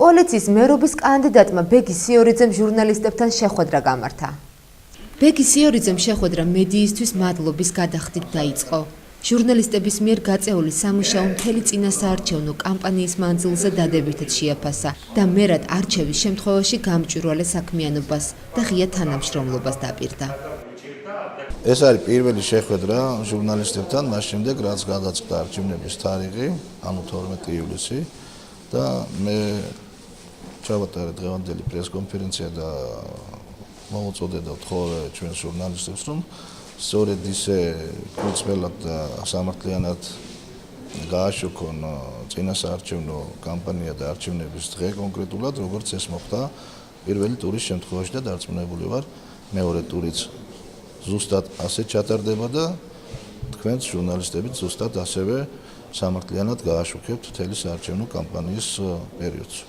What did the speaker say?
კოალიციის მერობის კანდიდატმა ბეგი სიორიძემ ჟურნალისტებთან შეხვედრა გამართა. ბეგი სიორიძემ შეხვედრა მედიისთვის მადლობის გადახდით დაიწყო. ჟურნალისტების მიერ გაწეული სამუშაო მთელი წინასაარჩევნო კამპანიის მანძილზე დადებითად შეაფასა და მერად არჩევის შემთხვევაში გამჭვირვალე საქმიანობას და ღია თანამშრომლობას დაპირდა. ეს არის პირველი შეხვედრა ჟურნალისტებთან, მას შემდეგ რაც გადაწყდა არჩევნების თარიღი, ანუ 12 ივლისი და მე ჩავატარე დღევანდელი პრესკონფერენცია და მოვუწოდე ხოლმე ჩვენს ჟურნალისტებს, რომ სწორედ ისე კურცველად და სამართლიანად გააშუქონ წინასაარჩევნო კამპანია და არჩევნების დღე კონკრეტულად, როგორც ეს მოხდა პირველი ტურის შემთხვევაში და დარწმუნებული ვარ, მეორე ტურიც ზუსტად ასე ჩატარდება და თქვენს ჟურნალისტებით ზუსტად ასევე სამართლიანად გააშუქებთ მთელი საარჩევნო კამპანიის პერიოდს.